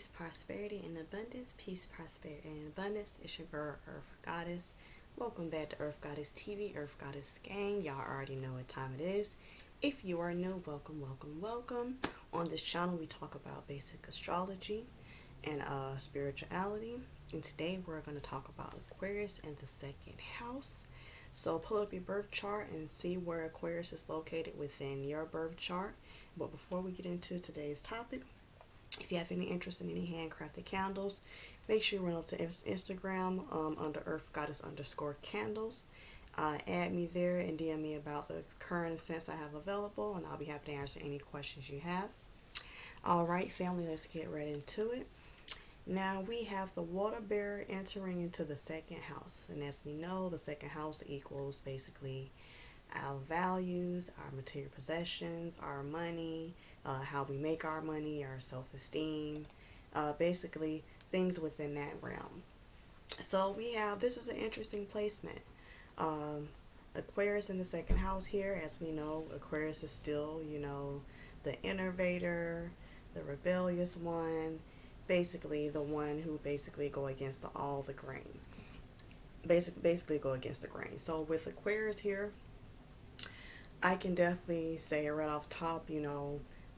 peace, prosperity, and abundance. Peace, prosperity, and abundance. It's your girl, Earth Goddess. Welcome back to Earth Goddess TV, Earth Goddess Gang. Y'all already know what time it is. If you are new, welcome, welcome, welcome. On this channel, we talk about basic astrology and spirituality. And today, we're going to talk about Aquarius and the second house. So pull up your birth chart and see where Aquarius is located within your birth chart. But before we get into today's topic, if you have any interest in any handcrafted candles, make sure you run up to Instagram under Earth Goddess _candles. Add me there and DM me about the current scents I have available, and I'll be happy to answer any questions you have. All right, family, let's get right into it. Now we have the water bearer entering into the second house, and as we know, the second house equals basically our values, our material possessions, our money, how we make our money, our self-esteem, basically things within that realm. So we have, this is an interesting placement. Aquarius in the second house here. As we know, Aquarius is still, the innovator, the rebellious one, basically the one who basically go against all the grain. Basically go against the grain. So with Aquarius here, I can definitely say right off top,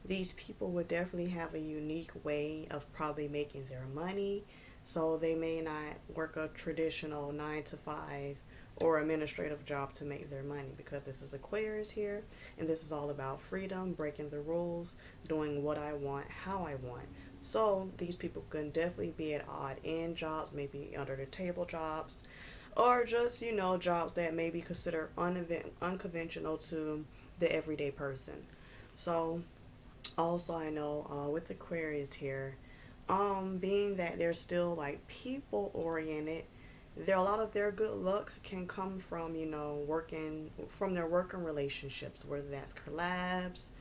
these people would definitely have a unique way of probably making their money. So they may not work a traditional 9 to 5 or administrative job to make their money, because this is Aquarius here, and this is all about freedom, breaking the rules, doing what I want, how I want. So these people can definitely be at odd end jobs, maybe under the table jobs, or just, jobs that may be considered unconventional to the everyday person. So also I know with Aquarius here, being that they're still like people oriented, there a lot of their good luck can come from working from their working relationships, whether that's collabs,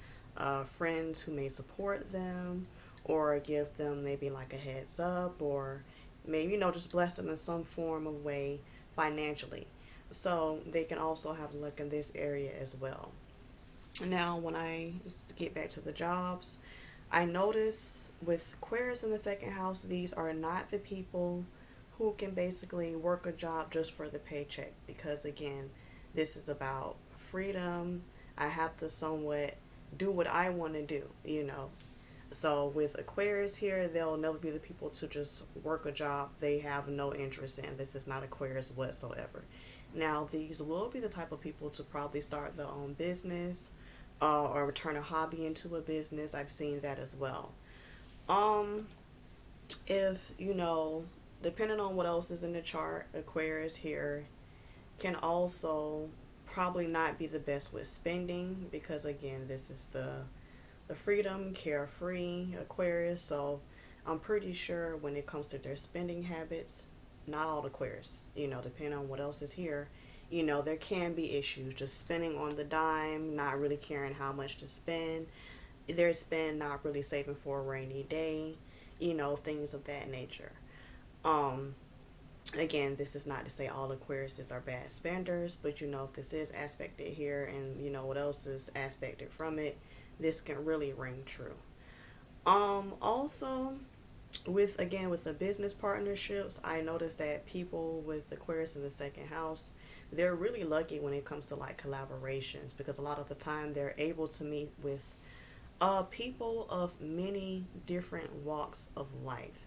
friends who may support them or give them maybe like a heads up, or maybe just bless them in some form of way financially. So they can also have luck in this area as well. Now, when I get back to the jobs, I notice with Aquarius in the second house, these are not the people who can basically work a job just for the paycheck, because again, this is about freedom. I have to somewhat do what I want to do. So with Aquarius here, they'll never be the people to just work a job they have no interest in. This is not Aquarius whatsoever. Now, these will be the type of people to probably start their own business, or turn a hobby into a business. I've seen that as well. If, depending on what else is in the chart, Aquarius here can also probably not be the best with spending, because again, this is the freedom, carefree Aquarius. So I'm pretty sure when it comes to their spending habits, not all Aquarius, depending on what else is here, there can be issues just spending on the dime, not really caring how much to spend. Their spend, not really saving for a rainy day, things of that nature. Again, this is not to say all Aquariuses are bad spenders, but if this is aspected here and what else is aspected from it, this can really ring true. Also, with the business partnerships, I noticed that people with Aquarius in the second house, they're really lucky when it comes to like collaborations, because a lot of the time they're able to meet with people of many different walks of life.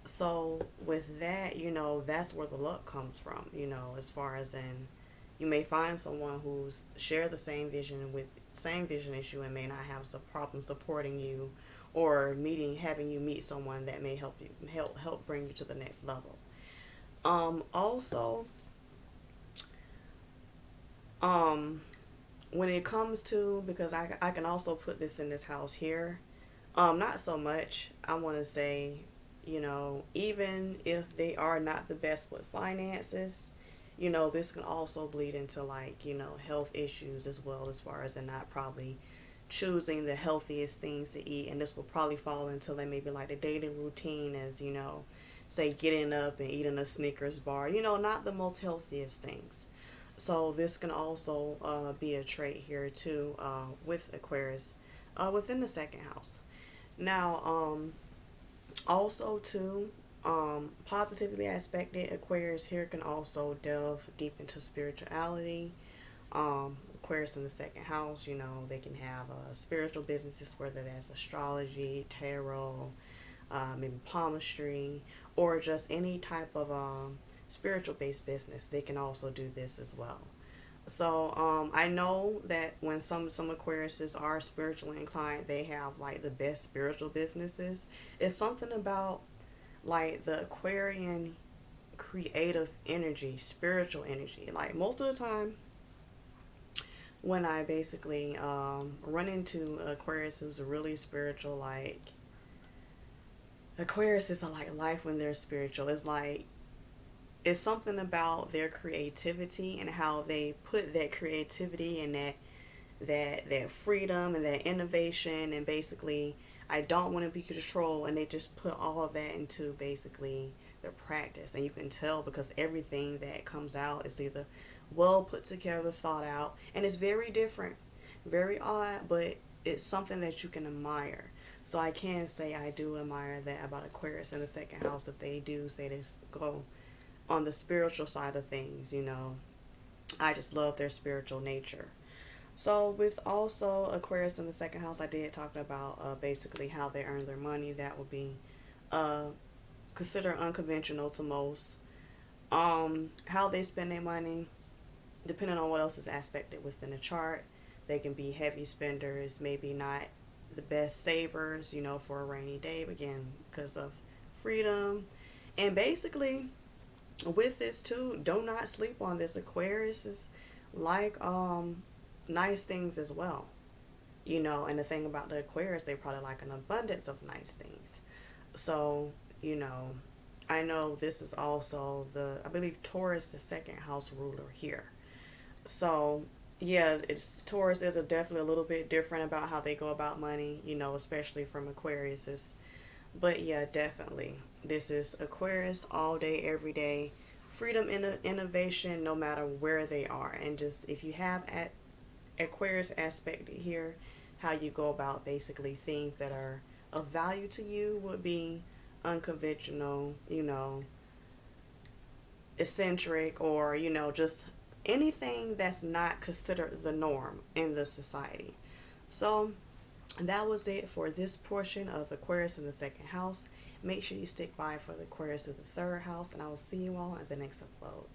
So with that, that's where the luck comes from, as far as in, you may find someone who's share the same vision as you, and may not have some problem supporting you, or having you meet someone that may help bring you to the next level. Also, when it comes to, because I can also put this in this house here, not so much, I want to say, even if they are not the best with finances, this can also bleed into like, health issues as well, as far as they're not probably choosing the healthiest things to eat. And this will probably fall into like maybe like the daily routine, as, say getting up and eating a Snickers bar, not the most healthiest things. So this can also be a trait here too, with Aquarius within the second house. Now, Also, too, positively aspected Aquarius here can also delve deep into spirituality. Aquarius in the second house, you know, they can have spiritual businesses, whether that's astrology, tarot, maybe palmistry, or just any type of spiritual based business. They can also do this as well. So I know that when some Aquariuses are spiritually inclined, they have like the best spiritual businesses. It's something about like the Aquarian creative energy, spiritual energy. Like most of the time, when I basically run into Aquarius who's really spiritual, like Aquarius is like life when they're spiritual. It's like it's something about their creativity and how they put that creativity and that freedom and that innovation, and basically I don't want to be controlled, and they just put all of that into basically their practice. And you can tell because everything that comes out is either well put together, thought out, and it's very different, very odd, but it's something that you can admire. So I can say I do admire that about Aquarius in the second house, if they do say this go on the spiritual side of things, you know. I just love their spiritual nature. So with also Aquarius in the second house, I did talk about basically how they earn their money. That would be uh, considered unconventional to most. How they spend their money, depending on what else is aspected within the chart. They can be heavy spenders, maybe not the best savers, you know, for a rainy day, again, because of freedom. And basically, with this too, do not sleep on this. Aquarius is like nice things as well, you know. And the thing about the Aquarius, they probably like an abundance of nice things. So, you know, I know this is also I believe Taurus, the second house ruler here. So yeah, it's Taurus is definitely a little bit different about how they go about money, you know, especially from Aquarius. But yeah, definitely. This is Aquarius all day, every day. Freedom in innovation, no matter where they are. And just if you have at Aquarius aspect here, how you go about basically things that are of value to you would be unconventional, you know, eccentric, or, you know, just anything that's not considered the norm in the society. So that was it for this portion of Aquarius in the second house. Make sure you stick by for the Aquarius of the third house, and I will see you all in the next upload.